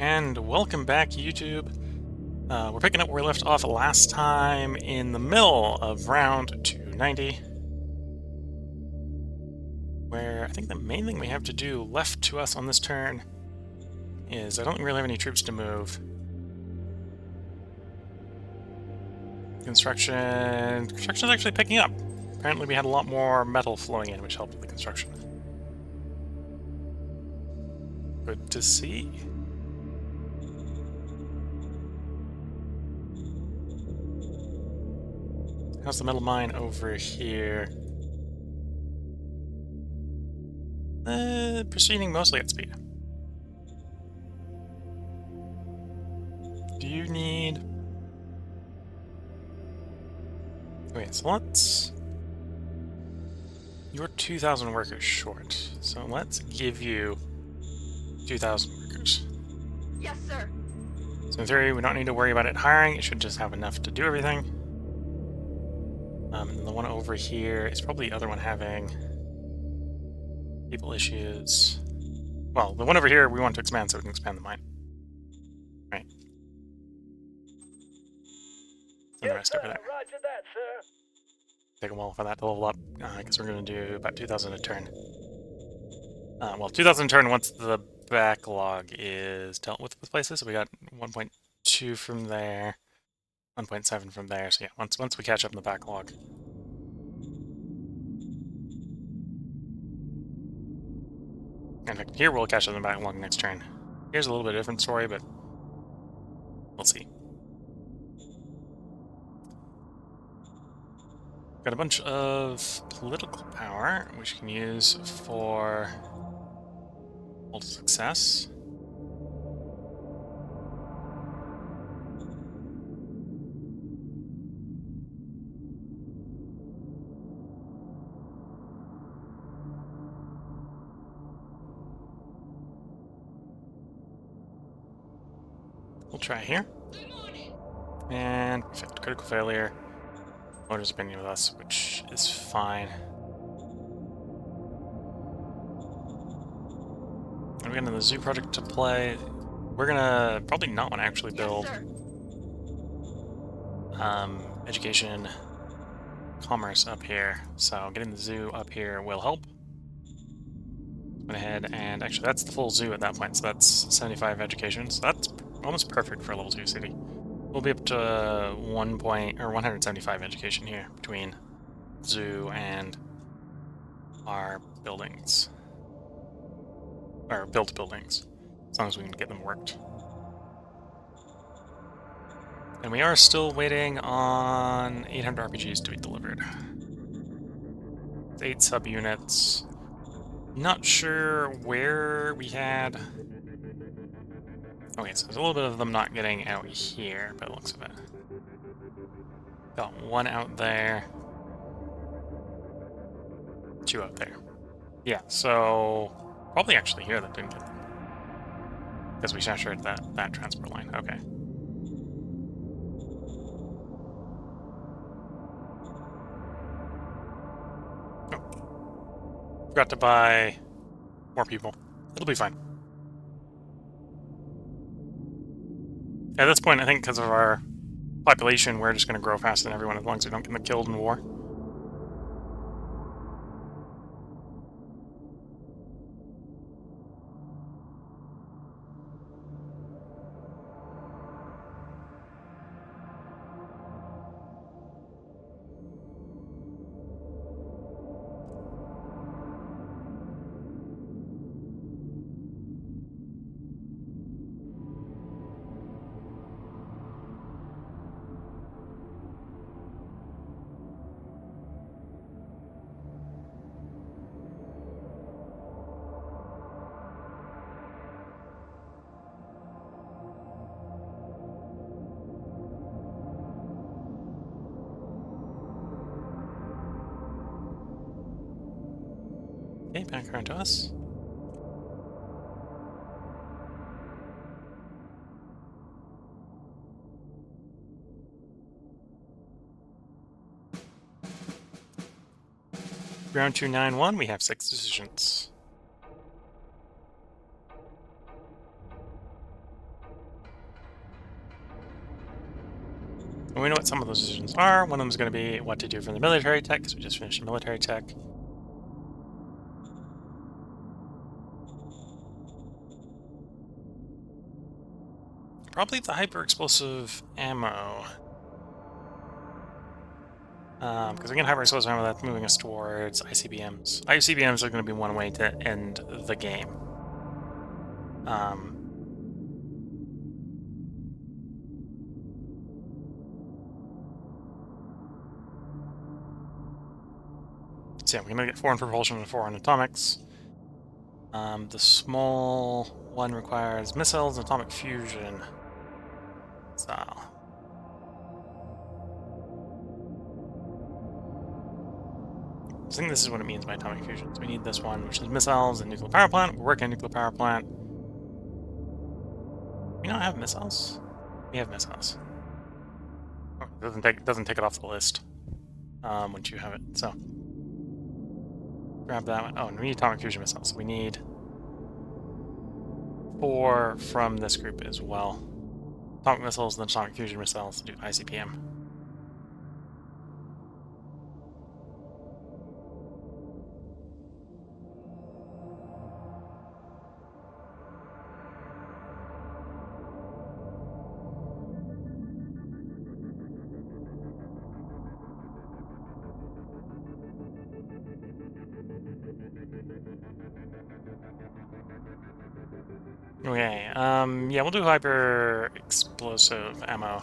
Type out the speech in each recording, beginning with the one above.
And welcome back, YouTube. We're picking up where we left off last time in the middle of round 290, where I think the main thing we have to do left to us on this turn is I don't really have any troops to move. Construction's actually picking up. Apparently we had a lot more metal flowing in, which helped with the construction. Good to see. How's the metal mine over here? Proceeding mostly at speed. Do you need... Okay, so let's... You're 2,000 workers short, so let's give you 2,000 workers. Yes, sir. So in theory, we don't need to worry about it hiring. It should just have enough to do everything. And then the one over here is probably the other one having people issues. Well, the one over here we want to expand so we can expand the mine. Right. And the rest over there. Roger that, sir. Take a while for that to level up. I guess we're going to do about 2,000 a turn. Well, 2,000 a turn once the backlog is dealt with places. So we got 1.2 from there, 1.7 from there. So yeah, once we catch up in the backlog. In fact, here we'll catch up in the backlog next turn. Here's a little bit different story, but we'll see. Got a bunch of political power, which we can use for political success. We'll try here. And perfect. Critical failure. Motor's opinion with us, which is fine. We're getting the zoo project to play. We're gonna probably not want to actually build education, commerce up here. So getting the zoo up here will help. Went ahead and actually that's the full zoo at that point. So that's 75 education. So that's almost perfect for a level 2 city. We'll be up to 175 education here between zoo and our buildings. Or built buildings, as long as we can get them worked. And we are still waiting on 800 RPGs to be delivered. 8 subunits. Not sure where we had... Okay, so there's a little bit of them not getting out here, by the looks of it. Got 1 out there. 2 out there. Yeah, so... Probably actually here that didn't get them. Because we saturated that transport line. Okay. Oh. Forgot to buy more people. It'll be fine. At this point, I think because of our population, we're just going to grow faster than everyone as long as we don't get them killed in war. Okay, back around to us. Round 291, we have 6 decisions. And we know what some of those decisions are. One of them is going to be what to do for the military tech, because we just finished the military tech. Probably the hyper-explosive ammo. Because again, hyper-explosive ammo, that's moving us towards ICBMs. ICBMs are going to be one way to end the game. So yeah, we're going to get 4 in propulsion and 4 in atomics. The small one requires missiles and atomic fusion. So... I think this is what it means by atomic fusion. So we need this one, which is missiles and nuclear power plant. We're working on nuclear power plant. We don't have missiles? We have missiles. Oh, it doesn't take it off the list once you have it. So grab that one. Oh, and we need atomic fusion missiles. We need 4 from this group as well. Atomic missiles and then atomic fusion missiles to do ICPM. Okay, yeah, we'll do hyper-explosive ammo.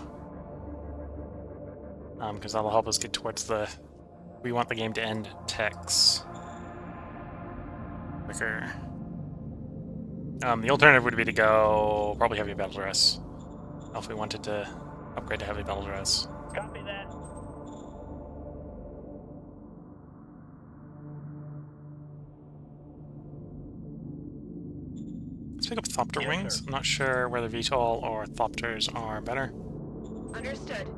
Because that'll help us get towards the... We want the game to end techs quicker. The alternative would be to go probably heavy battle dress. If we wanted to upgrade to heavy battle dress. Copy that. Let's pick up Thopter Yes, wings. sir. I'm not sure whether VTOL or Thopters are better. Understood.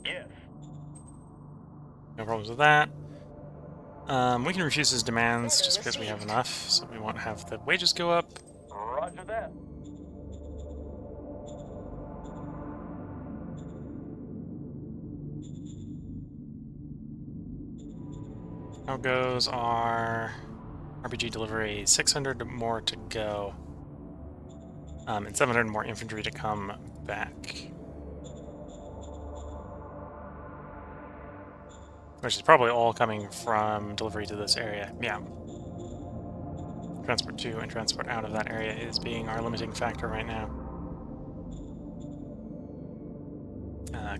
Yes. No problems with that. We can refuse his demands just because we have enough, so we won't have the wages go up. Roger that. How goes our RPG delivery? 600 more to go. And 700 more infantry to come back. Which is probably all coming from delivery to this area. Yeah. Transport to and transport out of that area is being our limiting factor right now.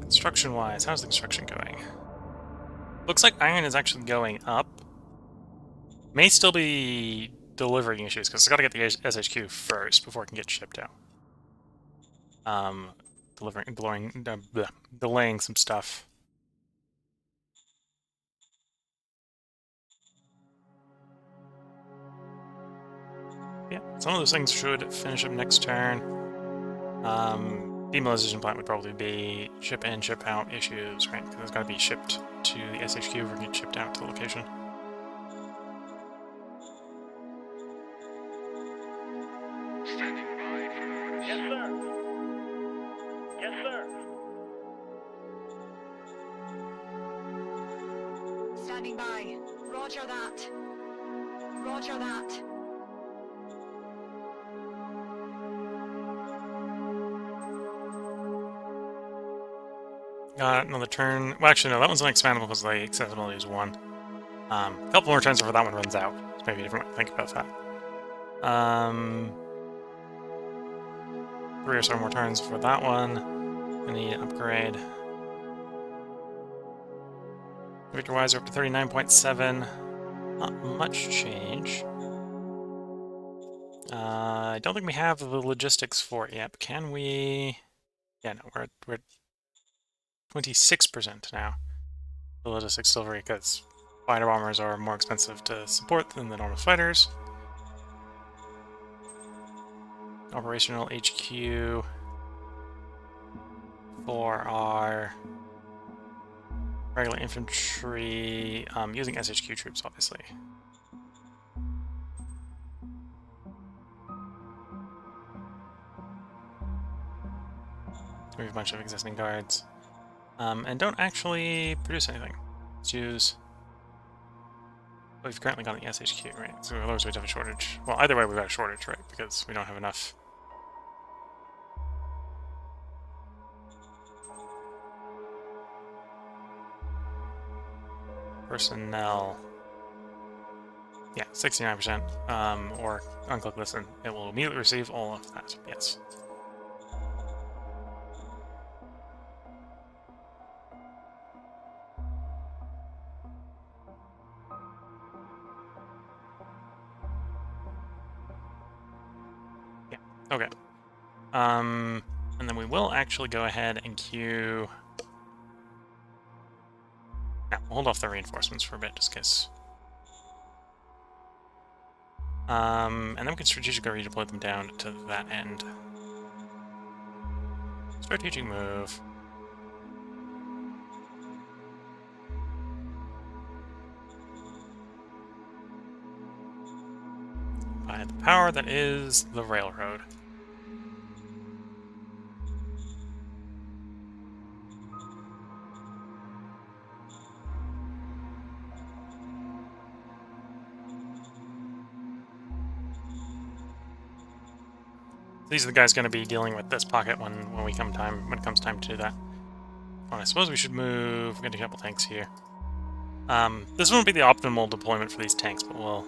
Construction-wise, how's the construction going? Looks like iron is actually going up. May still be delivering issues, because it's got to get the SHQ first before it can get shipped out. Delaying some stuff. Yeah, some of those things should finish up next turn. Demilitarization plant would probably be ship in, ship out issues, right? Because it's got to be shipped to the SHQ or get shipped out to the location. Standing by for orders. Yes, sir. Yes, sir. Standing by. Roger that. Roger that. Got another turn. Well, actually, no, that one's unexpandable because the accessibility is 1. A couple more turns before that one runs out. So maybe a different way to think about that. 3 or so more turns for that one. Any upgrade. Victor-wise, we're up to 39.7. Not much change. I don't think we have the logistics for it yet. But can we? Yeah, no, we're at 26% now. The logistics delivery, because fighter bombers are more expensive to support than the normal fighters. Operational HQ for our regular infantry, using SHQ troops, obviously. Move a bunch of existing guards. And don't actually produce anything. Let's use... Well, we've currently got an SHQ, right? So otherwise we'd have a shortage. Well, either way we've got a shortage, right? Because we don't have enough... personnel. Yeah, 69%. Or unclick listen. It will immediately receive all of that. Yes. Yeah. Okay. And then we will actually go ahead and queue. Yeah, we'll hold off the reinforcements for a bit, just in case. And then we can strategically redeploy them down to that end. Strategic move. By the power that is the railroad. These are the guys going to be dealing with this pocket when it comes time to do that. Well, I suppose we should move. We're going to get a couple tanks here. This won't be the optimal deployment for these tanks, but we'll...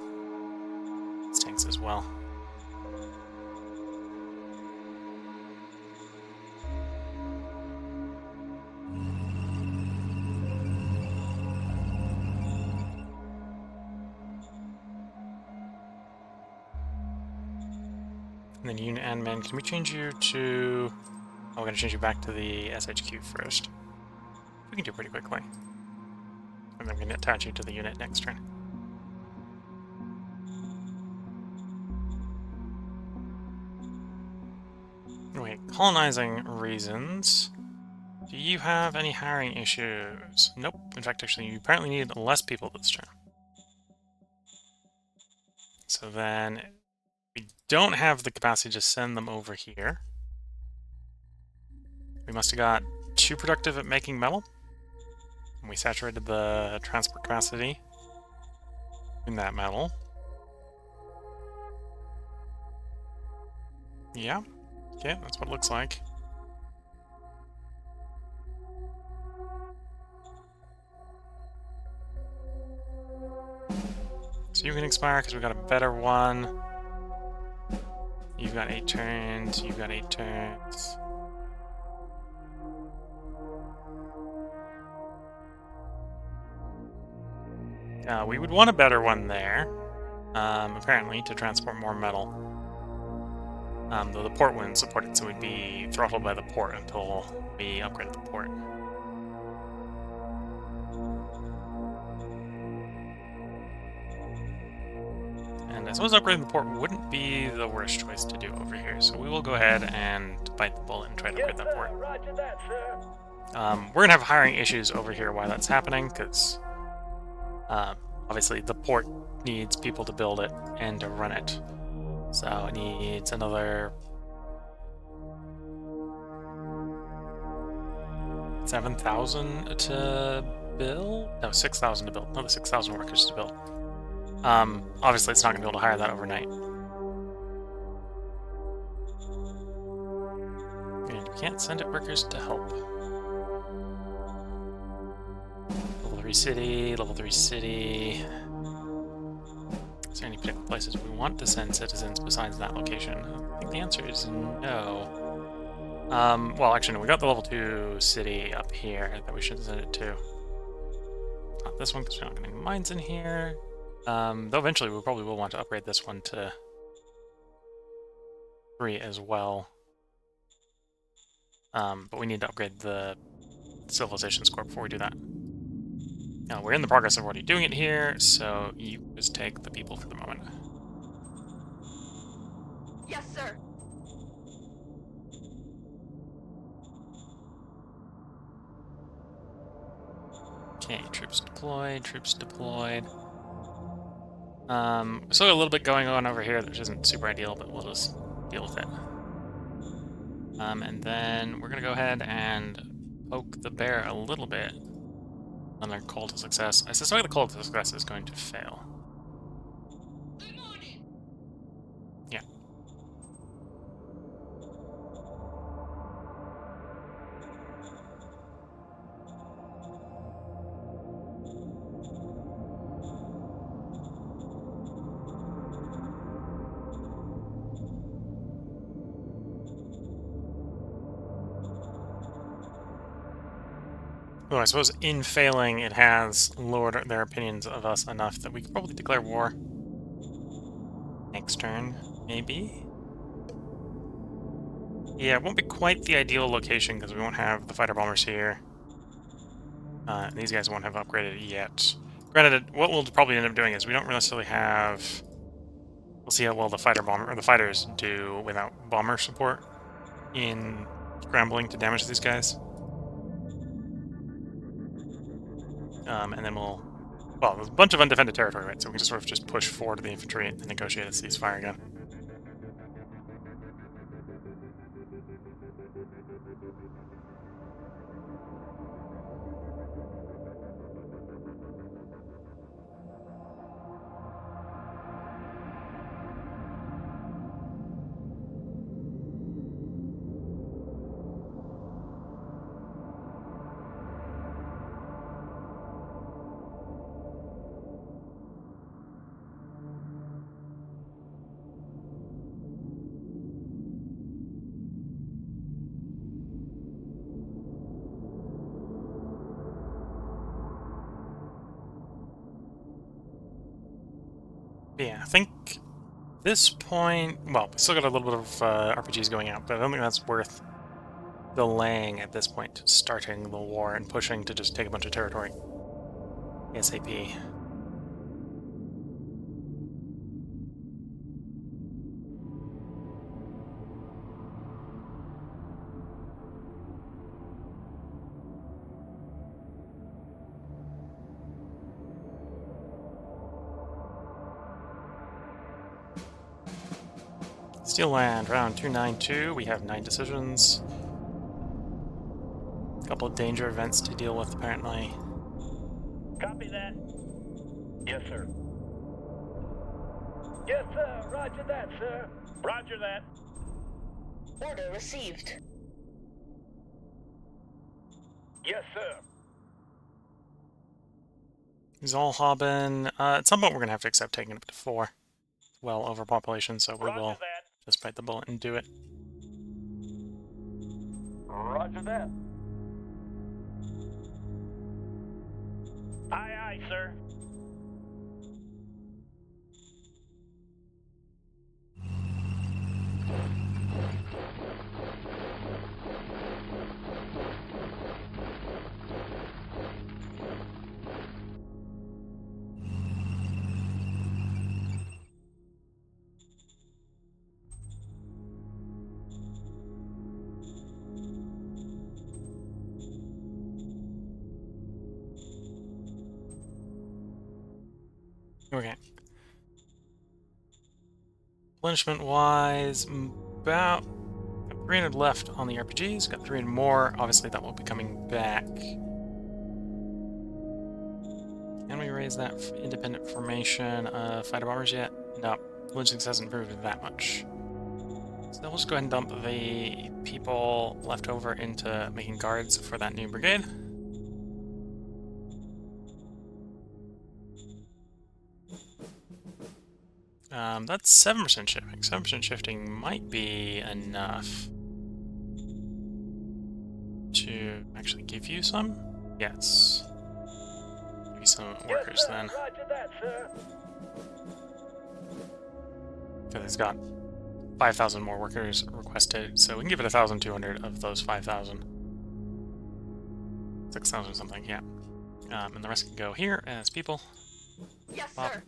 these tanks as well. And then unit and men, can we change you to... oh, we're going to change you back to the SHQ first. We can do pretty quickly. And then we're going to attach you to the unit next turn. Wait, colonizing reasons. Do you have any hiring issues? Nope. In fact, actually, you apparently need less people this turn. So then... we don't have the capacity to send them over here. We must have got too productive at making metal. And we saturated the transport capacity in that metal. Yeah. Okay, that's what it looks like. So you can expire because we got a better one. You've got 8 turns, you've got 8 turns. We would want a better one there, apparently, to transport more metal. Though the port wouldn't support it, so we'd be throttled by the port until we upgraded the port. And I suppose upgrading the port wouldn't be the worst choice to do over here, so we will go ahead and bite the bullet and try to upgrade that port. Roger that, sir. We're going to have hiring issues over here while that's happening, because obviously the port needs people to build it and to run it. So it needs another 7,000 to build? No, 6,000 to build. Another 6,000 workers to build. Obviously it's not going to be able to hire that overnight. And we can't send it workers to help. Level 3 city, level 3 city. Is there any particular places we want to send citizens besides that location? I think the answer is no. Well, actually, no, we got the level 2 city up here that we should send it to. Not this one, because we don't have any mines in here. Though eventually we probably will want to upgrade this one to 3 as well. But we need to upgrade the civilization score before we do that. Now, we're in the progress of already doing it here, so you just take the people for the moment. Yes, sir. Okay, troops deployed, troops deployed. Still got a little bit going on over here, which isn't super ideal, but we'll just deal with it. And then we're going to go ahead and poke the bear a little bit. Another call to success. I suspect the call to success is going to fail. Yeah. Well, I suppose in failing, it has lowered their opinions of us enough that we could probably declare war. Next turn, maybe? Yeah, it won't be quite the ideal location because we won't have the fighter bombers here. These guys won't have upgraded yet. Granted, what we'll probably end up doing is we don't necessarily have... We'll see how well the fighters do without bomber support in scrambling to damage these guys. And then we'll... Well, there's a bunch of undefended territory, right? So we can just sort of just push forward to the infantry and negotiate a ceasefire again. But yeah, I think at this point, well, we still got a little bit of RPGs going out, but I don't think that's worth delaying at this point, starting the war and pushing to just take a bunch of territory ASAP. Steel Land, round 292. We have 9 decisions. A couple of danger events to deal with, apparently. Copy that. Yes, sir. Yes, sir. Roger that, sir. Roger that. Order received. Yes, sir. Zollhaben. At some point, we're going to have to accept taking it up to 4. Well, overpopulation, so we Roger will that. just bite the bullet and do it. Roger that. Aye, aye, sir. Okay. Replenishment-wise, about 300 left on the RPGs. Got 300 more. Obviously, that will be coming back. Can we raise that independent formation of fighter bombers yet? No. Logistics hasn't improved that much. So we'll just go ahead and dump the people left over into making guards for that new brigade. That's 7% shifting. 7% shifting might be enough to actually give you some. Yes. Give you some workers yes, sir. then. Roger that, sir. Because it's got 5,000 more workers requested, so we can give it 1,200 of those 5,000. 6,000 something, yeah. And the rest can go here as people. Yes, Pop. sir.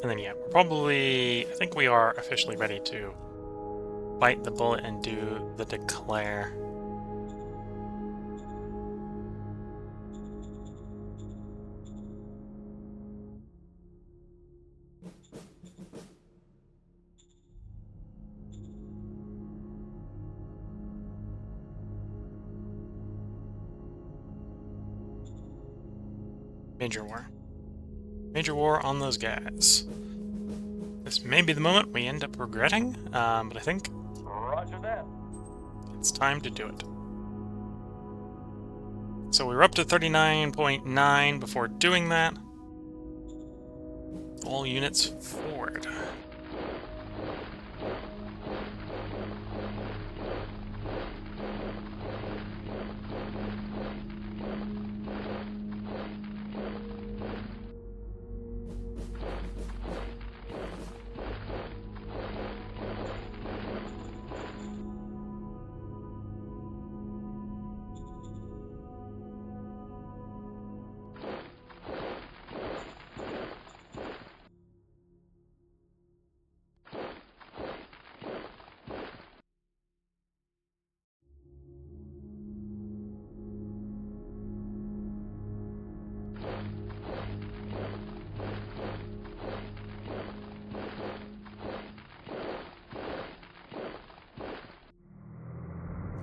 And then, yeah, we're probably... I think we are officially ready to bite the bullet and do the declare. Major war. Major war on those guys. This may be the moment we end up regretting, but I think Roger that. it's time to do it. So we were up to 39.9 before doing that. All units forward.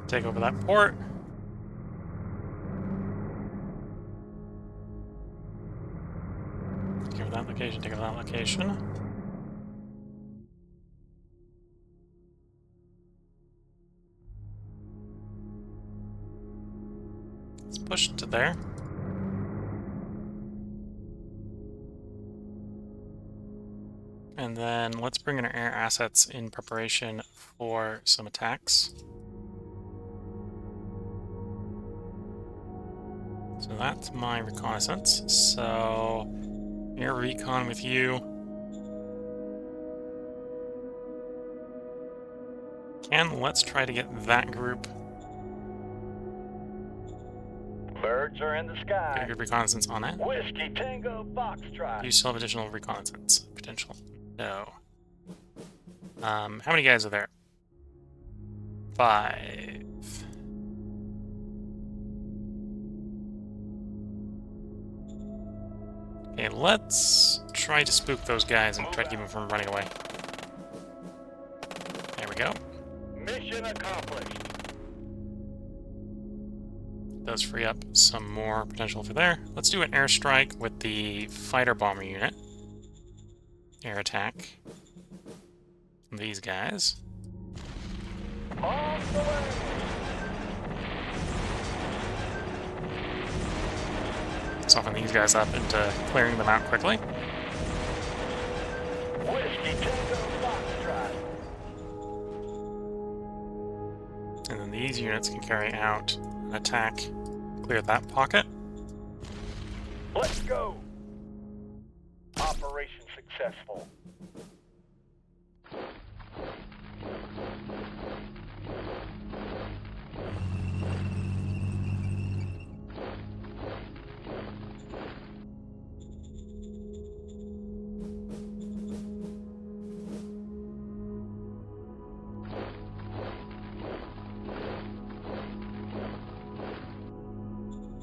Take over that port. Take over that location, take over that location. Let's push to there. And then let's bring in our air assets in preparation for some attacks. So that's my reconnaissance. So, air recon with you. Let's try to get that group. Birds are in the Get a sky. good reconnaissance on it. Whiskey Tango Foxtrot. Do you still have additional reconnaissance potential? No. How many guys are there? 5. Okay, let's try to spook those guys and try to keep them from running away. There we go. Mission accomplished. Does free up some more potential for there. Let's do an airstrike with the fighter bomber unit. Air attack. These guys. On the way. Soften these guys up into clearing them out quickly. Whiskey Tango Foxtrot. And then these units can carry out an attack, clear that pocket. Let's go. Operation successful.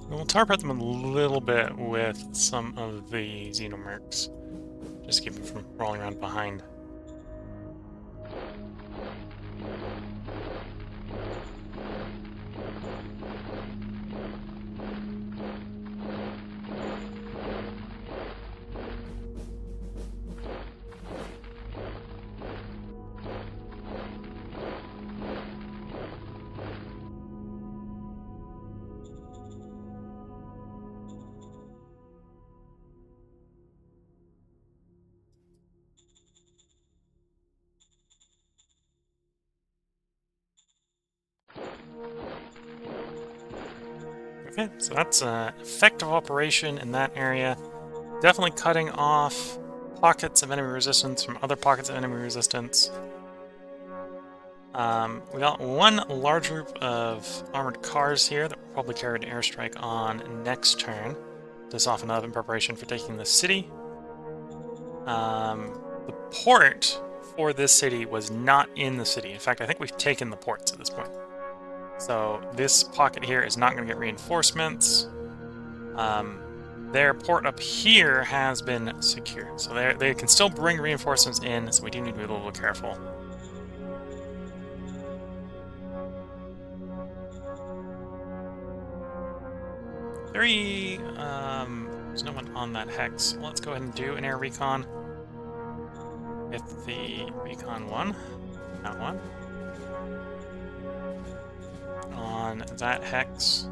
We'll target them a little bit with some of the xenomorphs. Just keep them from rolling around behind. Okay, so that's an effective operation in that area. Definitely cutting off pockets of enemy resistance from other pockets of enemy resistance. We got one large group of armored cars here that we'll probably carry an airstrike on next turn to soften up in preparation for taking the city. The port for this city was not in the city. In fact, I think we've taken the ports at this point. So this pocket here is not going to get reinforcements. Their port up here has been secured. So they can still bring reinforcements in, so we do need to be a little bit careful. Very There's no one on that hex. Well, let's go ahead and do an air recon with the recon 1. That one. On that hex.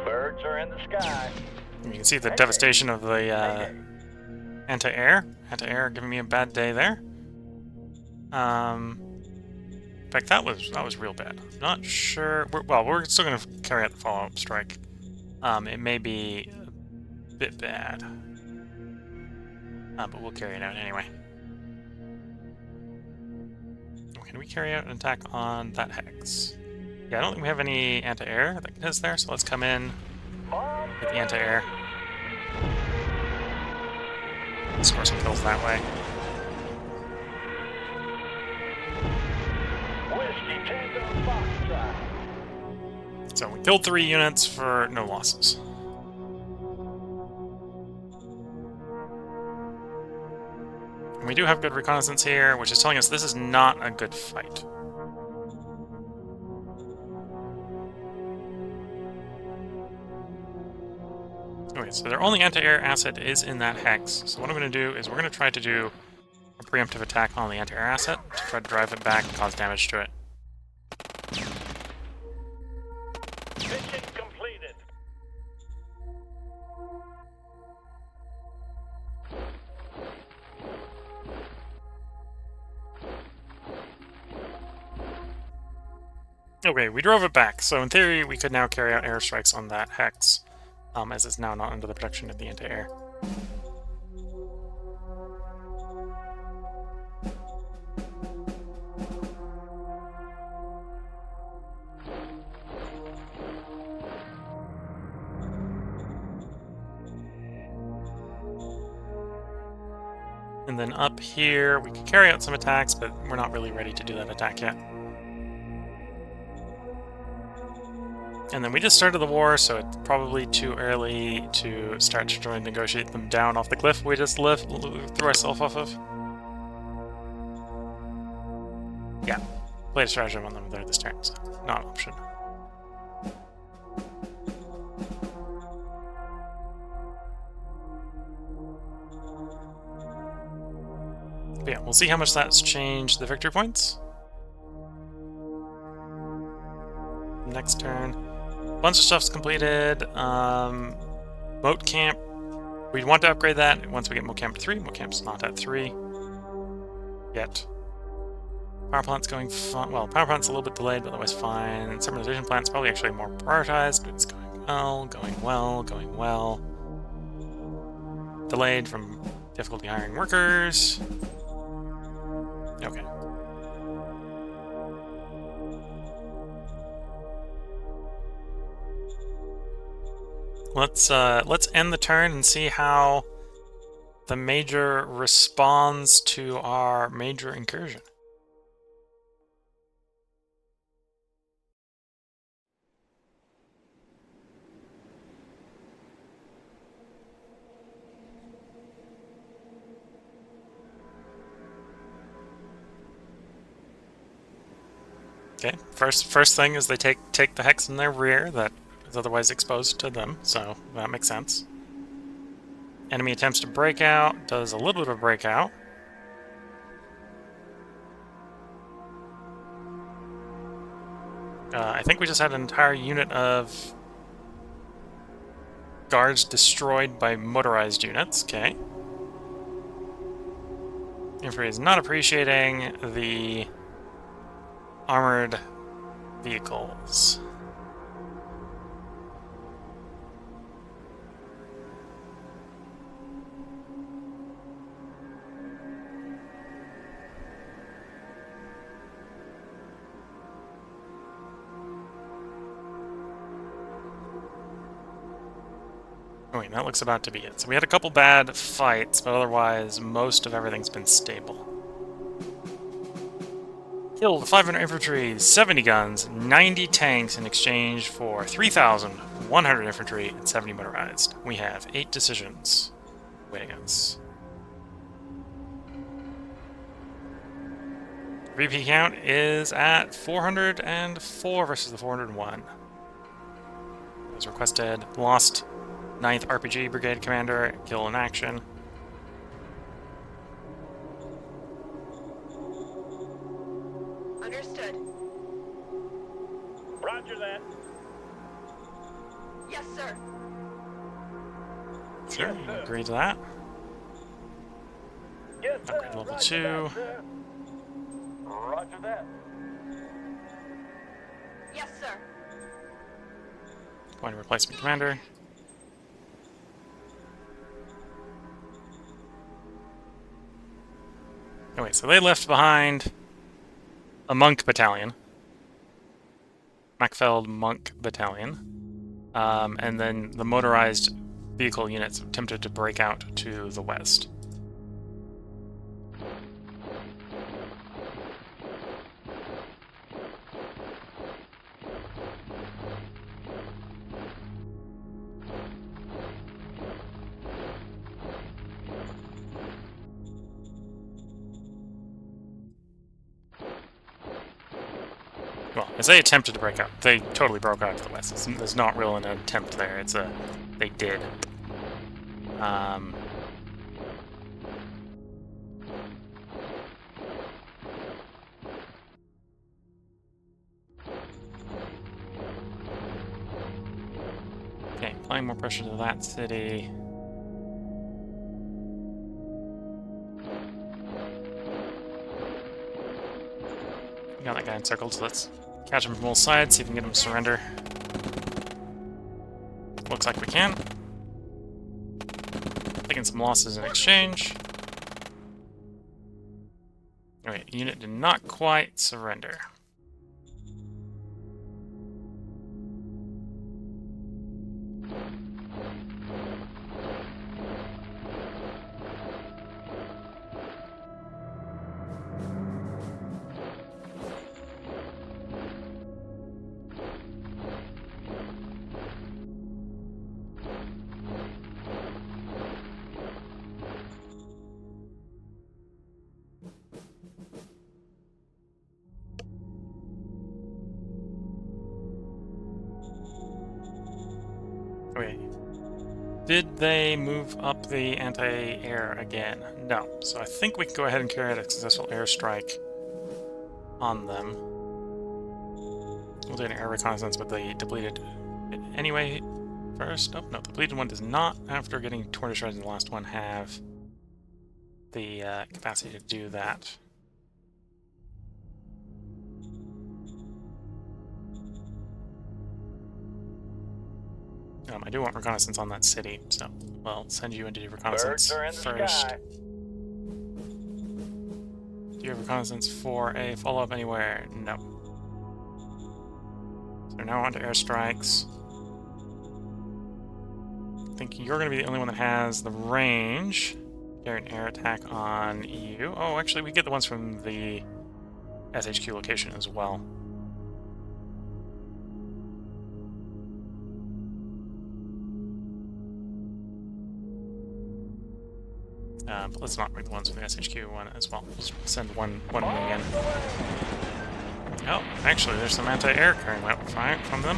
Birds are in the sky. You can see the devastation of the anti-air. Anti-air giving me a bad day there. In fact, that was real bad. Not sure. We're still going to carry out the follow-up strike. It may be a bit bad, but we'll carry it out anyway. Can we carry out an attack on that hex? Yeah, I don't think we have any anti-air that can hit us there, so let's come in with the anti-air. Score some kills that way. Whiskey Tango Foxtrot. So we killed 3 units for no losses. And we do have good reconnaissance here, which is telling us this is not a good fight. Okay, so their only anti-air asset is in that hex. So what I'm going to do is we're going to try to do a preemptive attack on the anti-air asset to try to drive it back and cause damage to it. Mission completed. Okay, we drove it back, so in theory we could now carry out airstrikes on that hex, as it's now not under the protection of the anti-air. And then up here, we can carry out some attacks, but we're not really ready to do that attack yet. And then we just started the war, so it's probably too early to start to try and negotiate them down off the cliff we just threw ourselves off of. Yeah, played a stratagem on them there this turn, so not an option. But yeah, we'll see how much that's changed the victory points. Next turn. Bunch of stuff's completed. Moat Camp. We'd want to upgrade that once we get Moat Camp to 3. Moat Camp's not at 3 yet. Power plant's going fine. Well, power plant's a little bit delayed, but otherwise fine. And Summonization plant's probably actually more prioritized, but it's going well, going well, going well. Delayed from difficulty hiring workers. Okay. Let's end the turn and see how the major responds to our major incursion. Okay, first thing is they take the hex in their rear that is otherwise exposed to them, so that makes sense. Enemy attempts to break out, does a little bit of a breakout. I think we just had an entire unit of guards destroyed by motorized units, okay. Infantry is not appreciating the armored vehicles. Oh wait, that looks about to be it. So we had a couple bad fights, but otherwise most of everything's been stable. Killed 500 infantry, 70 guns, 90 tanks in exchange for 3,100 infantry and 70 motorized. We have 8 decisions waiting us. VP count is at 404 versus the 401. It was requested, lost 9th RPG Brigade Commander, kill in action. Understood. Roger that. Yes, sir. Sure, Yes, sir. agree to that. Yes, sir. Upgrade level Roger 2. that, sir. Roger that. Yes, sir. Point of replacement commander. Oh wait, so they left behind a monk battalion. Mackfeld Monk Battalion. And then the motorized vehicle units attempted to break out to the west. Well, as they attempted to break out, they totally broke out to the west. There's not really an attempt there. It's a... they did. Okay, applying more pressure to that city. Got that guy encircled, so let's catch him from both sides, see if we can get him to surrender. Looks like we can. Taking some losses in exchange. Alright, unit did not quite surrender. Okay. Did they move up the anti-air again? No. So I think we can go ahead and carry out a successful airstrike on them. We'll do an air reconnaissance with the depleted anyway first. Oh, no, the depleted one does not, after getting torn to shreds in the last one, have the capacity to do that. I do want reconnaissance on that city, so we'll send you in to do reconnaissance Birds are in the first. sky. Do you have reconnaissance for a follow-up anywhere? No. So now on to airstrikes. I think you're going to be the only one that has the range. Carry an air attack on you. Oh, actually, we get the ones from the SHQ location as well. But let's not bring the ones from the SHQ one as well. Just send one wing in. Oh, actually, there's some anti-air carrying out fire from them.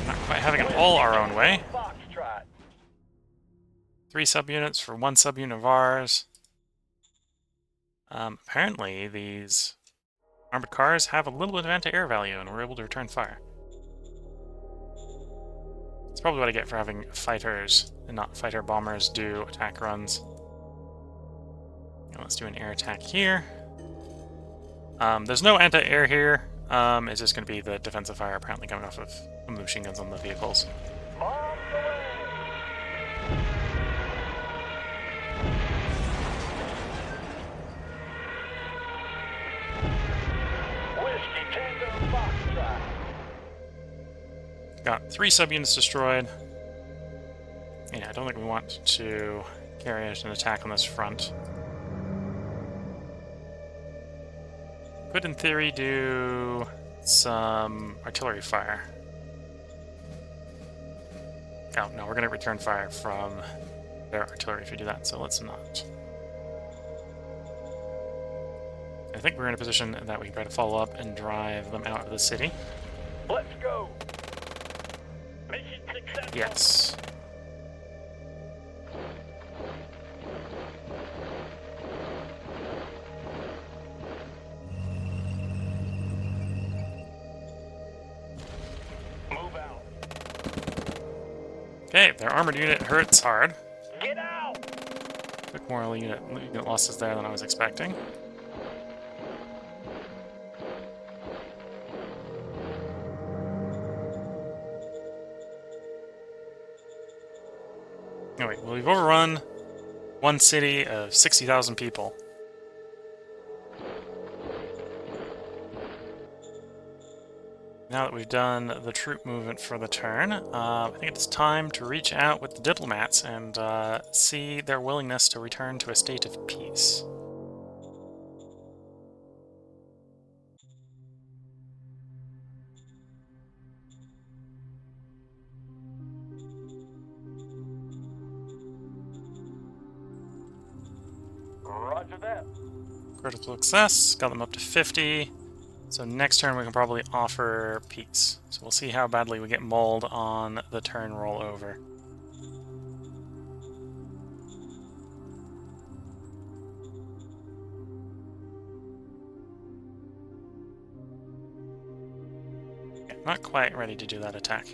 Not quite having it all our own way. 3 subunits for 1 subunit of ours. Apparently, these armored cars have a little bit of anti-air value, and we're able to return fire. That's probably what I get for having fighters and not fighter bombers do attack runs. Now let's do an air attack here. There's no anti-air here. It's just going to be the defensive fire apparently coming off of the machine guns on the vehicles. Got 3 subunits destroyed. Yeah, I don't think we want to carry out an attack on this front. Could, in theory, do some artillery fire. Oh, no, we're going to return fire from their artillery if we do that, so let's not. I think we're in a position that we can try to follow up and drive them out of the city. Let's go. Yes. Move out. Okay, their armored unit hurts hard. Get out! Took more unit losses there than I was expecting. Anyway, well, we've overrun one city of 60,000 people. Now that we've done the troop movement for the turn, I think it's time to reach out with the diplomats and see their willingness to return to a state of peace. Roger that. Critical success, got them up to 50. So next turn we can probably offer peace. So we'll see how badly we get mauled on the turn rollover. Yeah, not quite ready to do that attack.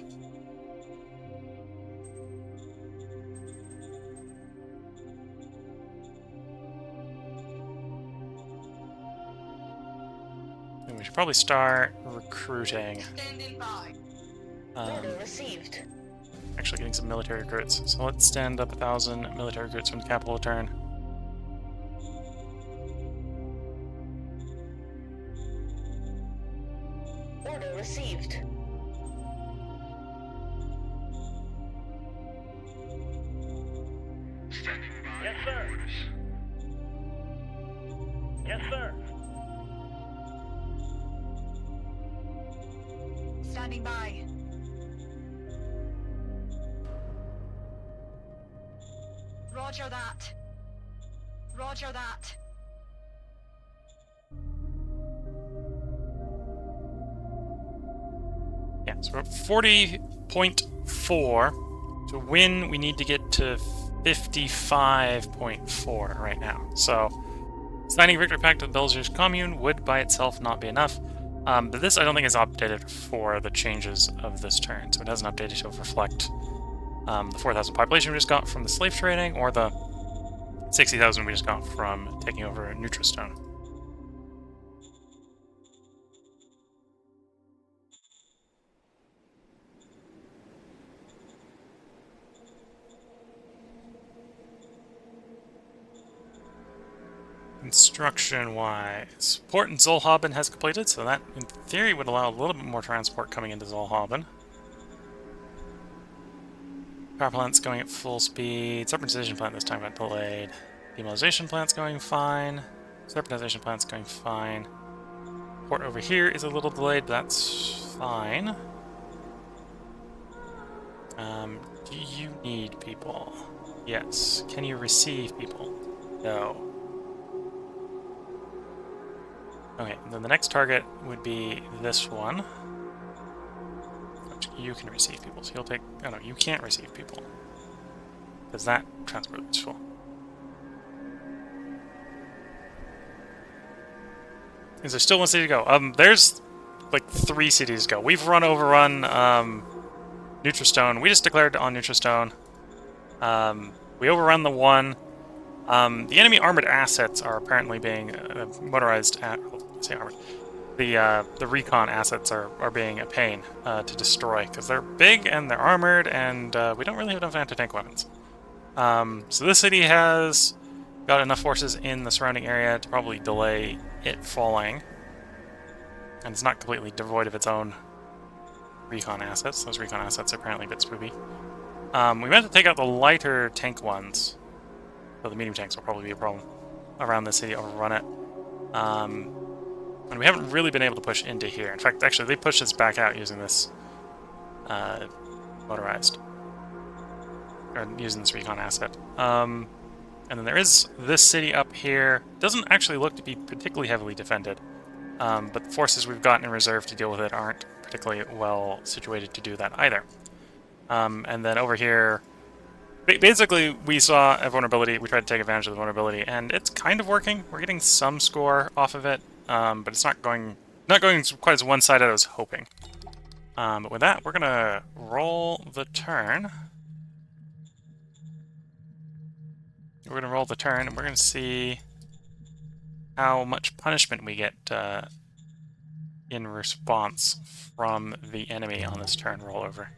And we should probably start recruiting. Standing by. Um, Order received. actually getting some military recruits. So let's stand up 1,000 military recruits from the capital turn. Order received. Yes, sir. Yes, sir. Standing by. Roger that. Roger that. Yeah, so we're at 40.4. To win, we need to get to 55.4 right now. So, signing a victory pact with Belgier's commune would by itself not be enough. But this I don't think is updated for the changes of this turn. So it hasn't updated to reflect the 4,000 population we just got from the slave trading, or the 60,000 we just got from taking over Nutristone. Construction-wise, port in Zollhaben has completed, so that, in theory, would allow a little bit more transport coming into Zollhaben. Power plant's going at full speed. Serpentization plant this time got delayed. Demolization plant's going fine. Serpentization plant's going fine. Port over here is a little delayed, but that's fine. Do you need people? Yes. Can you receive people? No. Okay, then the next target would be this one. Which you can receive people, so you'll take... Oh no, you can't receive people. Because that transport is full. Is there still one city to go? There's like 3 cities to go. We've overrun Nutristone. We just declared on Nutristone. We overrun the one. The enemy armored assets are apparently being motorized at... say armored. The recon assets are being a pain to destroy, because they're big and they're armored, and we don't really have enough anti-tank weapons. So this city has got enough forces in the surrounding area to probably delay it falling. And it's not completely devoid of its own recon assets. Those recon assets are apparently a bit spoopy. We meant to take out the lighter tank ones, so the medium tanks will probably be a problem around the city, overrun it. And we haven't really been able to push into here. In fact, actually, they pushed us back out using this motorized, or using this recon asset. And then there is this city up here. Doesn't actually look to be particularly heavily defended, but the forces we've got in reserve to deal with it aren't particularly well situated to do that either. And then over here, basically, we saw a vulnerability. We tried to take advantage of the vulnerability, and it's kind of working. We're getting some score off of it, but it's not going quite as one-sided as I was hoping. But with that, we're gonna roll the turn. We're gonna roll the turn, and we're gonna see how much punishment we get in response from the enemy on this turn rollover.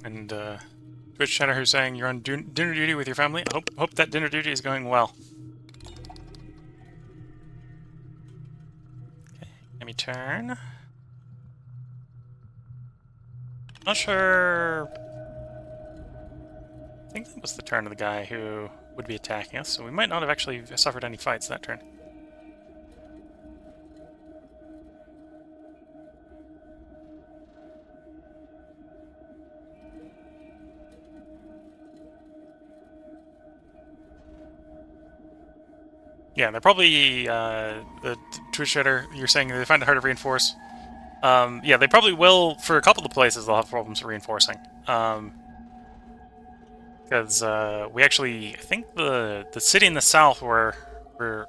And Twitch chatter who's saying you're on dinner duty with your family. I hope that dinner duty is going well. Okay, enemy turn. Not sure. I think that was the turn of the guy who would be attacking us, so we might not have actually suffered any fights that turn. Yeah, they're probably the Twitch chatter. You're saying they find it hard to reinforce. Yeah, they probably will for a couple of places. They'll have problems reinforcing. Because we actually, I think the city in the south where we're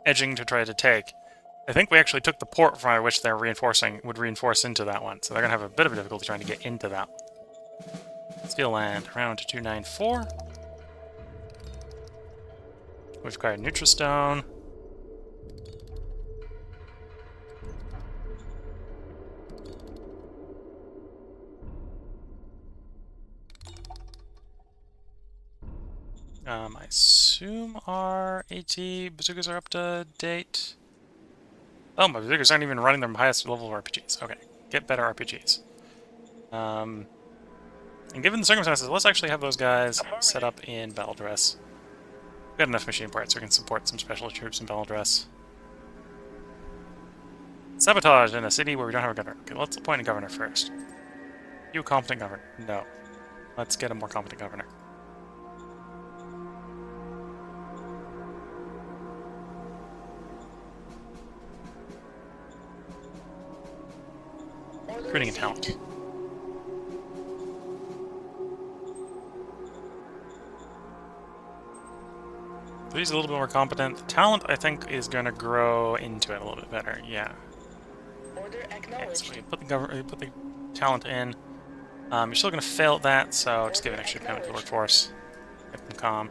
edging to try to take, I think we actually took the port from which they're reinforcing, would reinforce into that one. So they're going to have a bit of a difficulty trying to get into that one. Steel land, round to 294. We've acquired Nutristone. I assume our AT bazookas are up to date. Oh, my bazookas aren't even running their highest level of RPGs. Okay, get better RPGs. And given the circumstances, let's actually have those guys set up in battle dress. We've got enough machine parts so we can support some special troops in battle dress. Sabotage in a city where we don't have a governor. Okay, let's appoint a governor first. You a competent governor? No. Let's get a more competent governor. Recruiting and talent. So he's a little bit more competent. The talent, I think, is going to grow into it a little bit better. Yeah. Order Okay, so acknowledged. we put the talent in. You're still going to fail at that, so just give an extra payment to the workforce. Get them calm.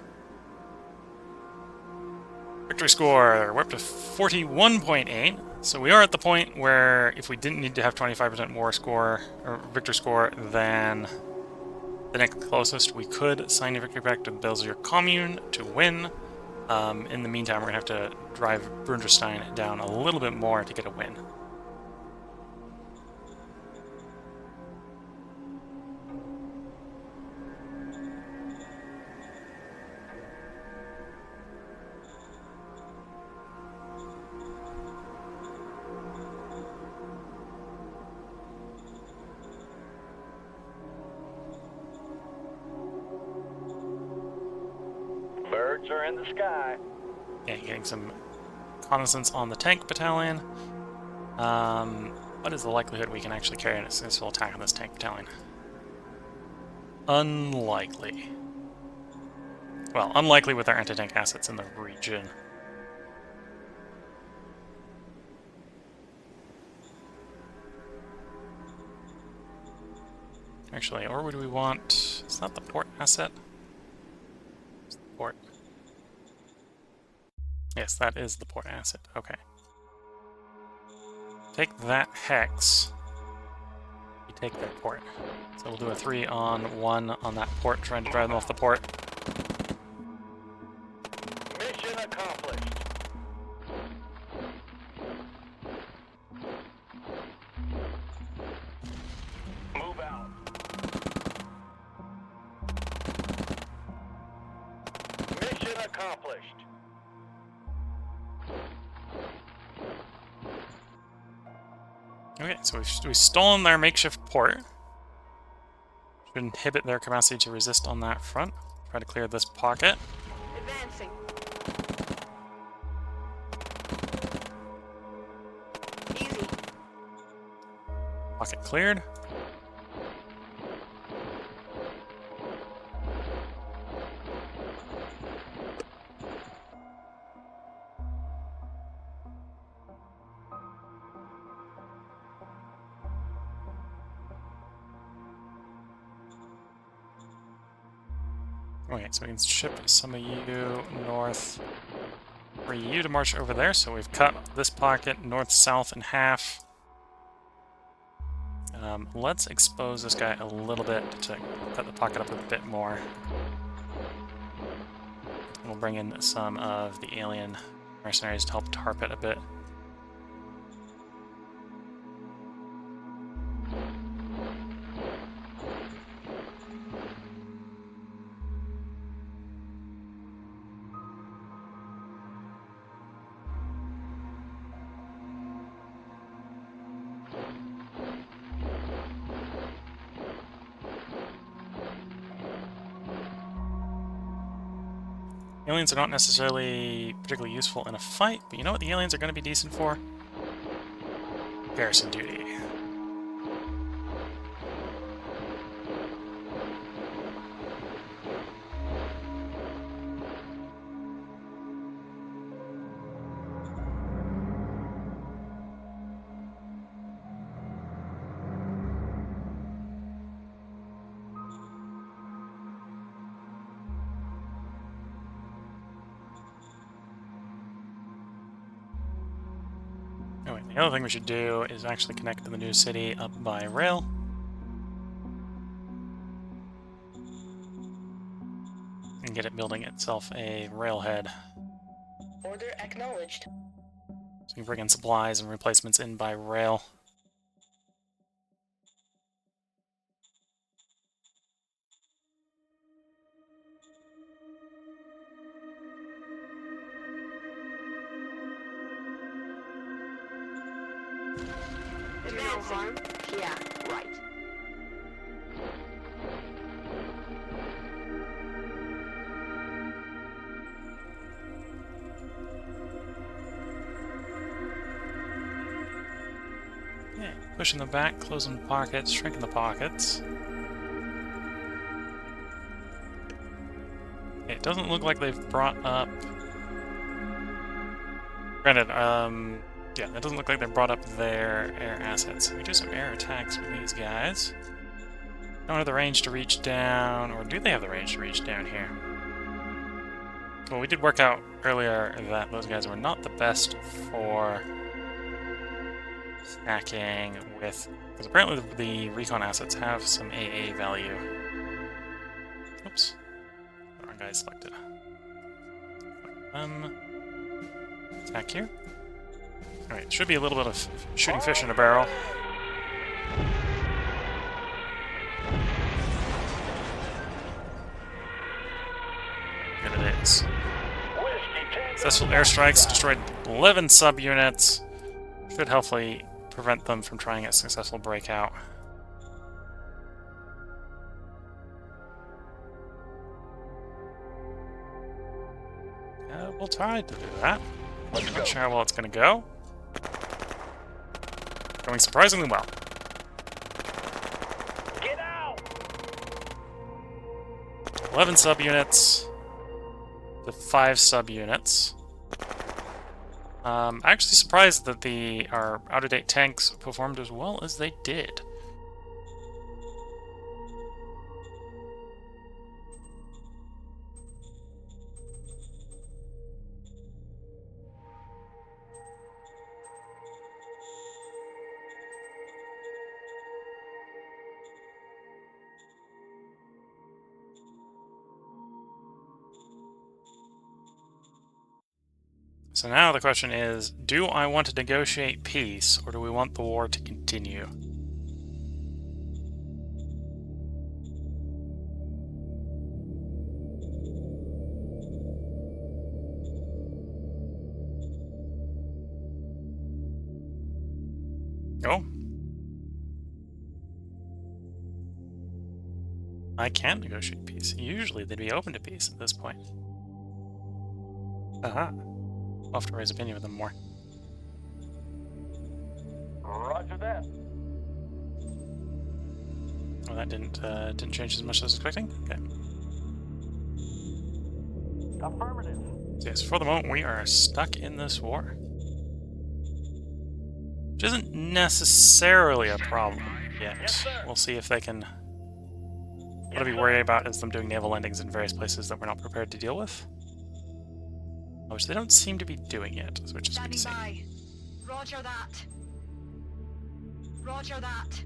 Victory score, we're up to 41.8. So we are at the point where if we didn't need to have 25% more score, or victory score, than the next closest, we could sign a victory pact to the Belzier Commune to win. In the meantime, we're going to have to drive Brunderstein down a little bit more to get a win. Birds are in the sky. Yeah, getting some reconnaissance on the tank battalion. What is the likelihood we can actually carry a successful attack on this tank battalion? Unlikely. Well, unlikely with our anti-tank assets in the region. Actually, or would we want... It's not the port asset. It's the port. Yes, that is the port asset. Okay. Take that hex. We take their port. So we'll do a 3-on-1 on that port, trying to drive them off the port. Mission accomplished. Move out. Mission accomplished. Okay, so we've stolen their makeshift port. inhibit their capacity to resist on that front. Try to clear this pocket. Advancing. Easy. Pocket cleared. Okay, so we can ship some of you north for you to march over there. So we've cut this pocket north-south in half. Let's expose this guy a little bit to cut the pocket up a bit more. We'll bring in some of the alien mercenaries to help tarp it a bit. Aliens are not necessarily particularly useful in a fight, but you know what the aliens are going to be decent for? Garrison duty. Anyway, the other thing we should do is actually connect to the new city up by rail. And get it building itself a railhead. Order acknowledged. So we can bring in supplies and replacements in by rail. Advancing. Yeah, right. Yeah, pushing them back, closing the pockets, shrinking the pockets. It doesn't look like they've brought up... Granted, yeah, it doesn't look like they brought up their air assets. We do some air attacks with these guys. Don't have the range to reach down, or do they have the range to reach down here? Well, we did work out earlier that those guys were not the best for stacking with... Because apparently the recon assets have some AA value. Oops. The wrong guy selected. Attack here. Alright, should be a little bit of shooting fish in a barrel. There it is. Successful airstrikes destroyed 11 subunits. Should hopefully prevent them from trying a successful breakout. We'll try to do that. Not sure how well it's going to go. Going surprisingly well. Get out! 11 subunits to 5 subunits. I'm actually surprised that our out-of-date tanks performed as well as they did. So now the question is, do I want to negotiate peace, or do we want the war to continue? Oh. I can negotiate peace. Usually they'd be open to peace at this point. Aha. I'll have to raise opinion with them more. Roger that. Oh, that didn't change as much as I was expecting? Okay. Affirmative. So yes, for the moment we are stuck in this war. Which isn't necessarily a problem yet. Yes, sir. We'll see if they can... What I'd be Yes, worried sir. about is them doing naval landings in various places that we're not prepared to deal with. Which they don't seem to be doing yet, which is good to see. Standing by. Roger that. Roger that.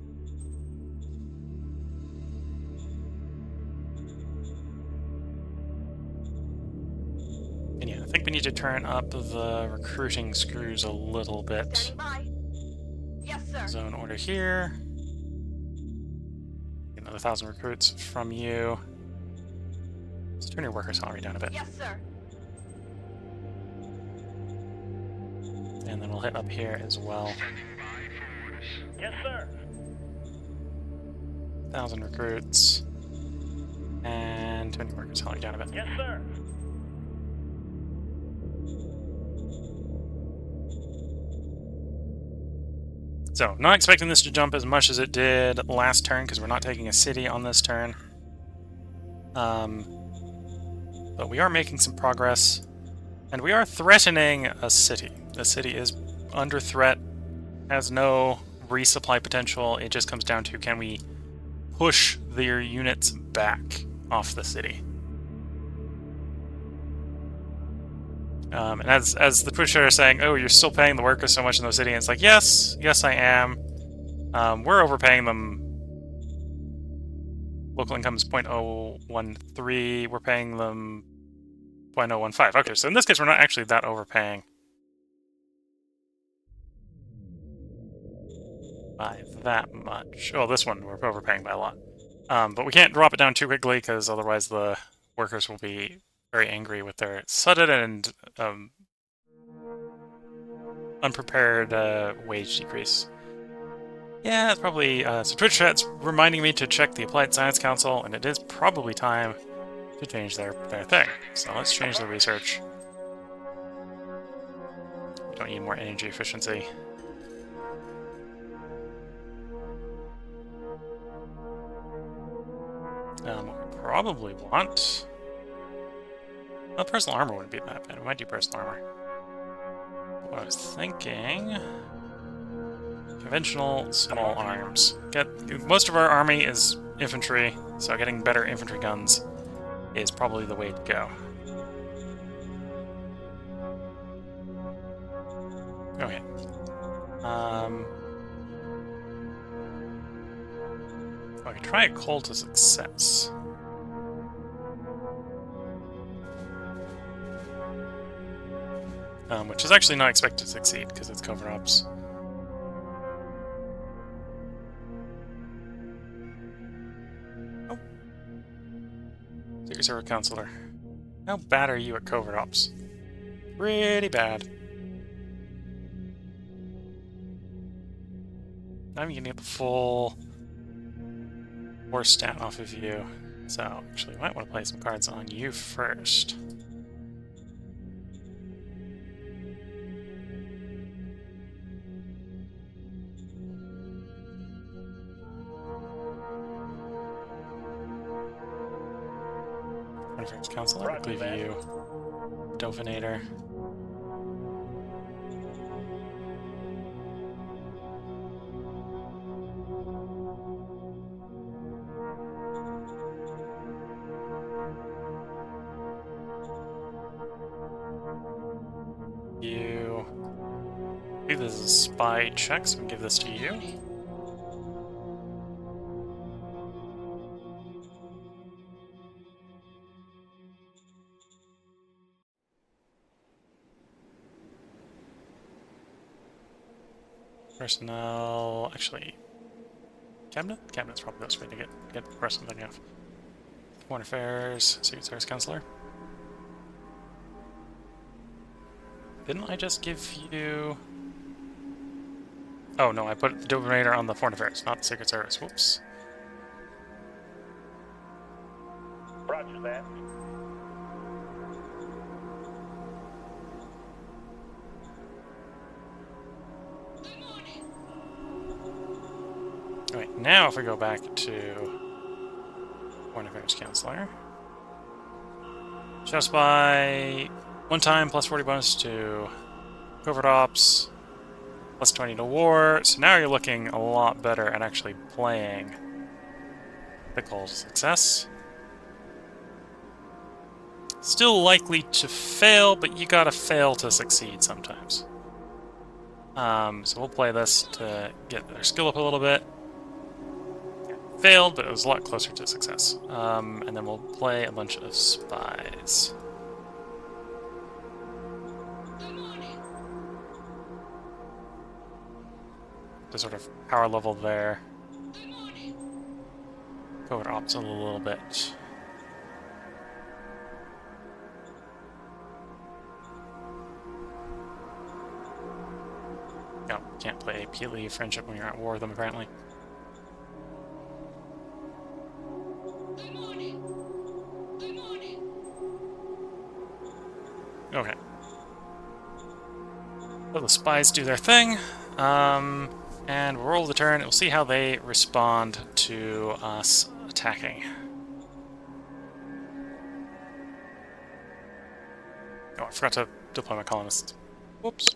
And yeah, I think we need to turn up the recruiting screws a little bit. Standing by. Yes, sir. Zone order here. Another 1,000 recruits from you. Let's turn your worker salary down a bit. Yes, sir. And then we'll hit up here as well. Yes, sir. 1,000 recruits. And turn your worker salary down a bit. Yes, sir. So, not expecting this to jump as much as it did last turn, because we're not taking a city on this turn. But we are making some progress, and we are threatening a city. The city is under threat, has no resupply potential. It just comes down to, can we push their units back off the city? And as the Twitch chat are saying, oh, you're still paying the workers so much in the city, and it's like, yes, I am. We're overpaying them. Local income is 0.013. We're paying them 0.015. Okay, so in this case, we're not actually that overpaying by that much. Oh, this one, we're overpaying by a lot. But we can't drop it down too quickly, because otherwise the workers will be very angry with their sudden and unprepared wage decrease. Yeah, it's probably... so Twitch chat's reminding me to check the Applied Science Council, and it is probably time to change their thing. So let's change the research. We don't need more energy efficiency. What we probably want... Well, personal armor wouldn't be that bad. We might do personal armor. What I was thinking... Conventional small arms. Most of our army is infantry, so getting better infantry guns is probably the way to go. Okay. I could try a call to success. Which is actually not expected to succeed, because it's cover-ups. Oh. Secret Service Counselor. How bad are you at covert-ops? Pretty bad. I'm gonna get the full war stat off of you. So, actually, I might want to play some cards on you first. Conference Counselor, I'll leave you Dauphinator. You... I think this is a spy check, so we can give this to you. Personnel... actually... Cabinet? Cabinet's probably the best way to get the personal thing off. Foreign Affairs, Secret Service Counselor. Didn't I just give you... Oh no, I put the Dominator on the Foreign Affairs, not the Secret Service. Whoops. Roger that. Alright, now if we go back to Foreign Affairs Counselor. Just by one time plus 40 bonus to covert ops, plus 20 to war. So now you're looking a lot better at actually playing critical success. Still likely to fail, but you gotta fail to succeed sometimes. So we'll play this to get their skill up a little bit. Failed, but it was a lot closer to success. And then we'll play a bunch of spies. To sort of power level there. Covert ops a little bit. No, can't play Peely friendship when you're at war with them, apparently. Okay. So the spies do their thing, and we'll roll the turn, and we'll see how they respond to us attacking. Oh, I forgot to deploy my colonists. Whoops.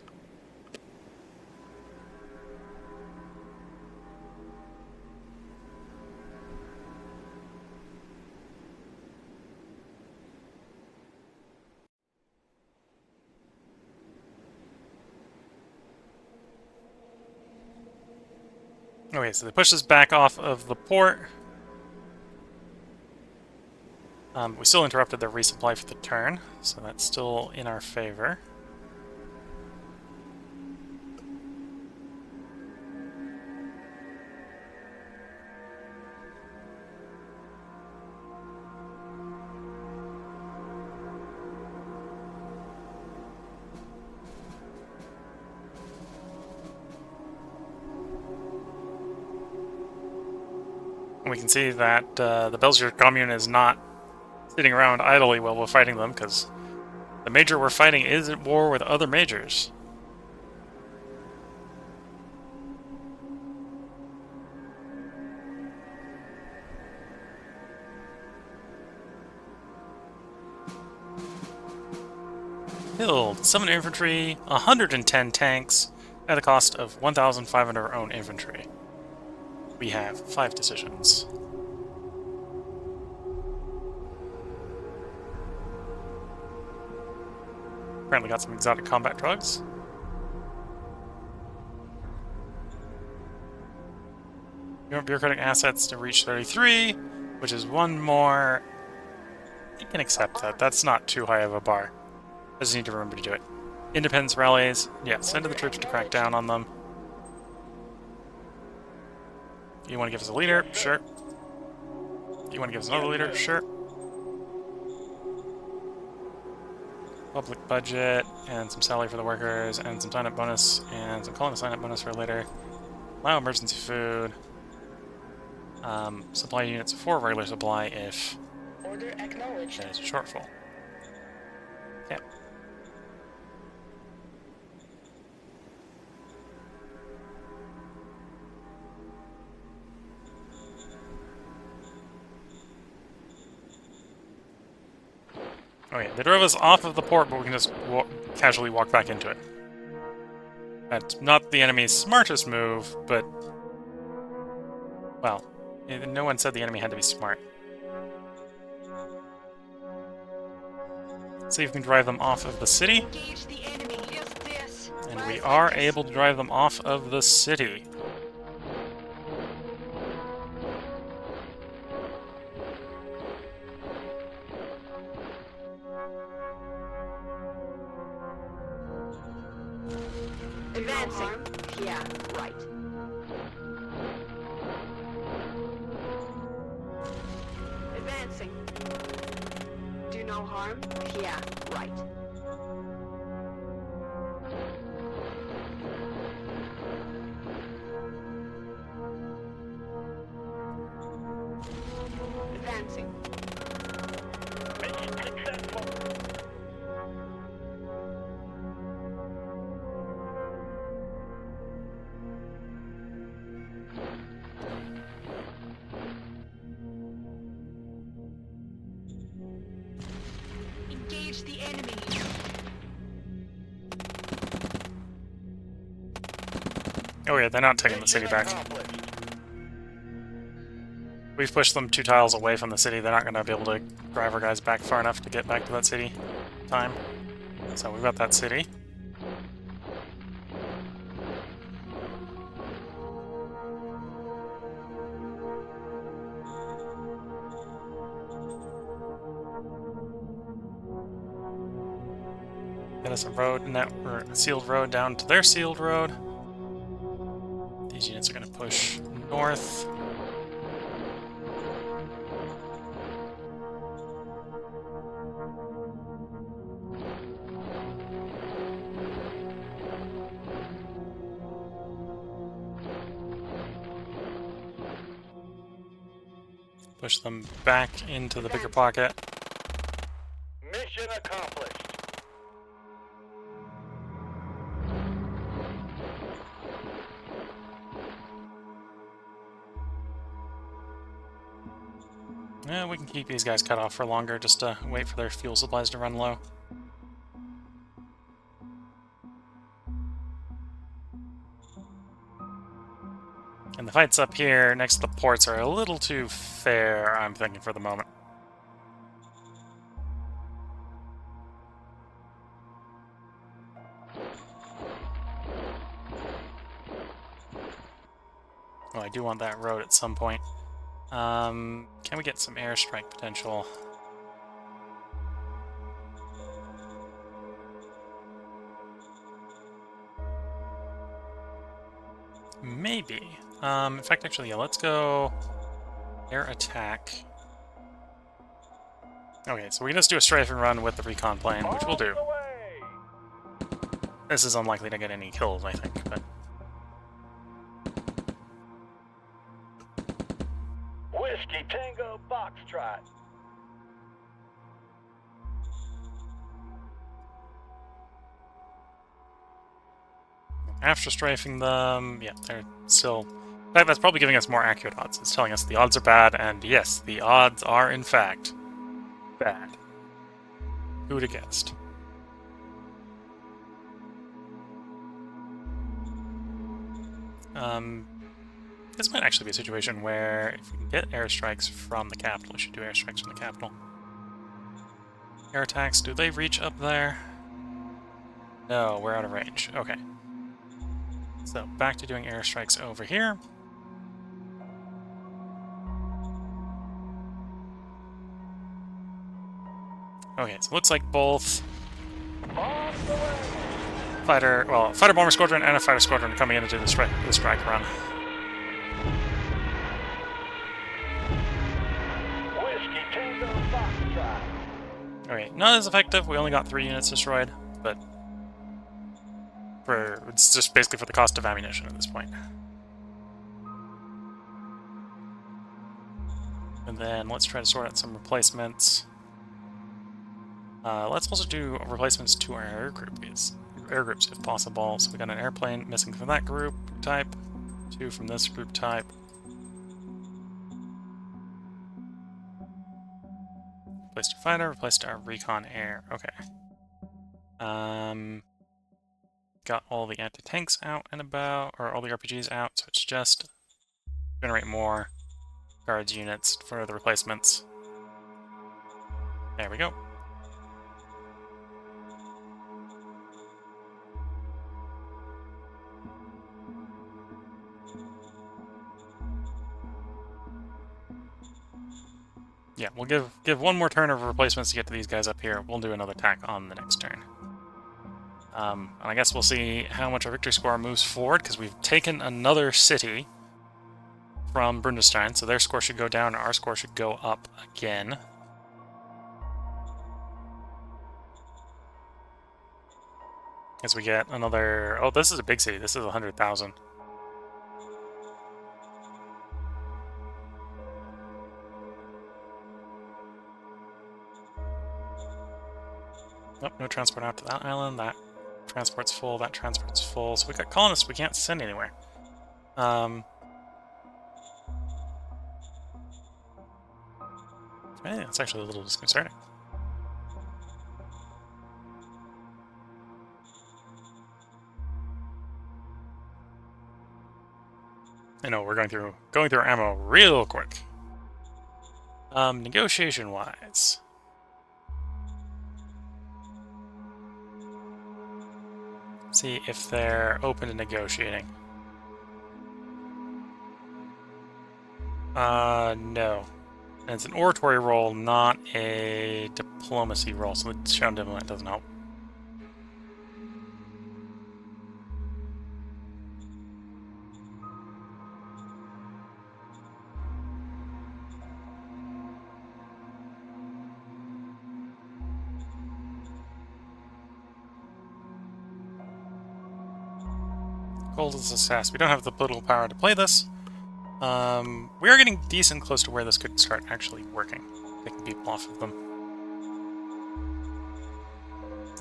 Okay, so they push us back off of the port. We still interrupted their resupply for the turn, so that's still in our favor. We can see that the Belgian commune is not sitting around idly while we're fighting them, because the major we're fighting is at war with other majors. Killed 7 infantry, 110 tanks, at the cost of 1,500 of our own infantry. We have 5 decisions. Apparently got some exotic combat drugs. You want bureaucratic assets to reach 33, which is 1 more. You can accept that. That's not too high of a bar. I just need to remember to do it. Independence rallies. Yeah, send the troops to crack down on them. You want to give us a leader? Sure. You want to give us another leader? Sure. Public budget, and some salary for the workers, and some sign-up bonus, and some colony sign-up bonus for later. Allow emergency food. Supply units for regular supply if Order acknowledged. there's a shortfall. Okay. Okay, they drove us off of the port, but we can just casually walk back into it. That's not the enemy's smartest move, but... well, no one said the enemy had to be smart. See if we can drive them off of the city. Engage the enemy. Use this. And we are able to drive them off of the city. Advancing. Yeah, right. Advancing. Do no harm. Yeah, right. Advancing. Engage the enemy. Oh yeah, they're not taking the city back. We've pushed them 2 tiles away from the city. They're not going to be able to drive our guys back far enough to get back to that city in time. So we've got that city. Get us a road or a sealed road down to their sealed road. These units are going to push north. Push them back into the bigger pocket. Mission accomplished. Yeah, we can keep these guys cut off for longer, just to wait for their fuel supplies to run low. And the fights up here next to the ports are a little too fair, I'm thinking, for the moment. Oh, I do want that road at some point. Can we get some airstrike potential? Maybe. In fact, actually, yeah, let's go air attack. Okay, so we can just do a strafing run with the recon plane, which we'll do. This is unlikely to get any kills, I think, but... Whiskey Tango Foxtrot. After strafing them, yeah, they're still... In fact, that's probably giving us more accurate odds. It's telling us the odds are bad, and yes, the odds are, in fact, bad. Who'd have guessed? This might actually be a situation where if we can get airstrikes from the capital, we should do airstrikes from the capital. Air attacks, do they reach up there? No, we're out of range. Okay. So, back to doing airstrikes over here. Okay, so it looks like both fighter bomber squadron and a fighter squadron coming in to do the strike run. Whiskey Tango Foxtrot. Okay, not as effective. We only got 3 units destroyed, but it's just basically for the cost of ammunition at this point. And then let's try to sort out some replacements. Let's also do replacements to our air groups if possible. So we got an airplane missing from that group type, 2 from this group type. Replaced our fighter, replaced our recon air. Okay. Got all the anti-tanks out and about, or all the RPGs out, so it's just generate more guards units for the replacements. There we go. Yeah, we'll give one more turn of replacements to get to these guys up here. We'll do another attack on the next turn. And I guess we'll see how much our victory score moves forward, because we've taken another city from Bundestein, so their score should go down, and our score should go up again. As we get another... Oh, this is a big city. This is 100,000. Nope, no transport out to that island. That transport's full. That transport's full. So we got colonists we can't send anywhere. Hey, that's actually a little disconcerting. I know we're going through our ammo real quick. Negotiation-wise. See if they're open to negotiating. No. And it's an oratory roll, not a diplomacy roll, so the shown diplomat doesn't help. Gold is assessed. We don't have the political power to play this. We are getting decent close to where this could start actually working. Taking people off of them.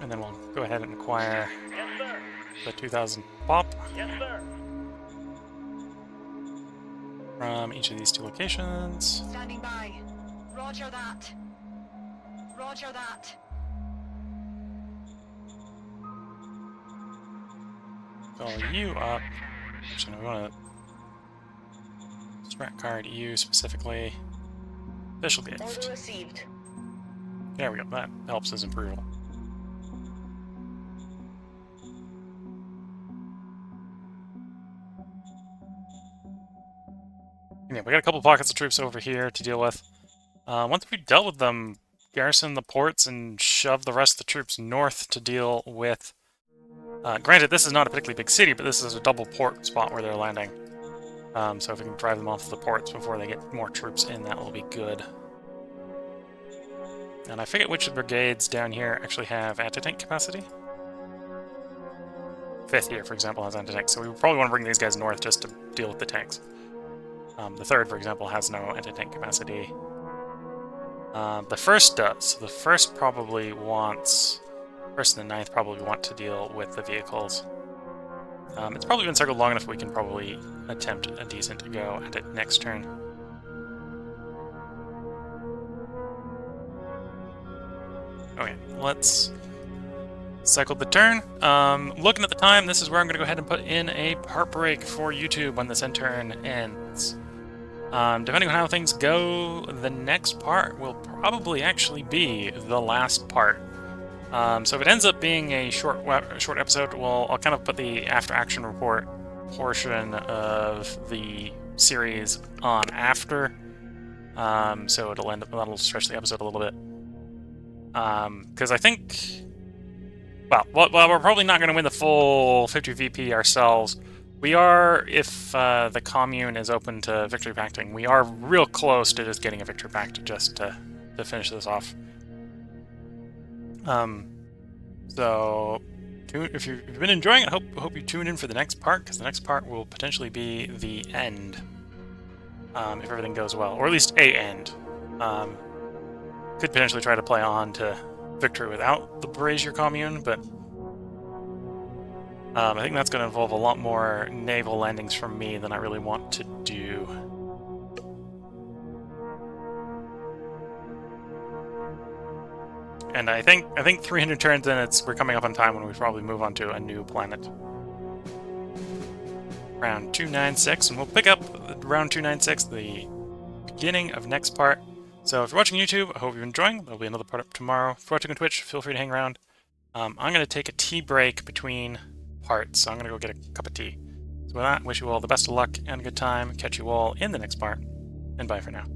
And then we'll go ahead and acquire the 2,000 pop from each of these two locations. Standing by. Roger that. Roger that. Call you up. Actually, no, we want to strat card you specifically. Official gift. Order received. There we go. That helps us improve. Yeah, we got a couple pockets of troops over here to deal with. Once we've dealt with them, garrison the ports and shove the rest of the troops north to deal with. Granted, this is not a particularly big city, but this is a double port spot where they're landing. So if we can drive them off the ports before they get more troops in, that will be good. And I forget which brigades down here actually have anti-tank capacity. 5th here, for example, has anti-tank, so we probably want to bring these guys north just to deal with the tanks. The 3rd, for example, has no anti-tank capacity. The 1st does. The 1st probably wants... 1st and the 9th probably want to deal with the vehicles. It's probably been circled long enough we can probably attempt a decent go at it next turn. Okay, let's cycle the turn. Looking at the time, this is where I'm going to go ahead and put in a part break for YouTube when this end turn ends. Depending on how things go, the next part will probably actually be the last part. So if it ends up being a short episode, well, I'll kind of put the after-action report portion of the series on after. So that'll stretch the episode a little bit. Because I think, well, we're probably not going to win the full 50 VP ourselves. We are, if the commune is open to victory pacting, we are real close to just getting a victory pact just to finish this off. So if you've been enjoying it, I hope you tune in for the next part, because the next part will potentially be the end, if everything goes well, or at least a end. Could potentially try to play on to victory without the Brazier commune, but I think that's going to involve a lot more naval landings from me than I really want to do. And I think 300 turns in, we're coming up on time when we probably move on to a new planet. Round 296, and we'll pick up round 296, the beginning of next part. So if you're watching YouTube, I hope you're enjoying. There'll be another part up tomorrow. If you're watching on Twitch, feel free to hang around. I'm going to take a tea break between parts, so I'm going to go get a cup of tea. So with that, wish you all the best of luck and a good time. Catch you all in the next part, and bye for now.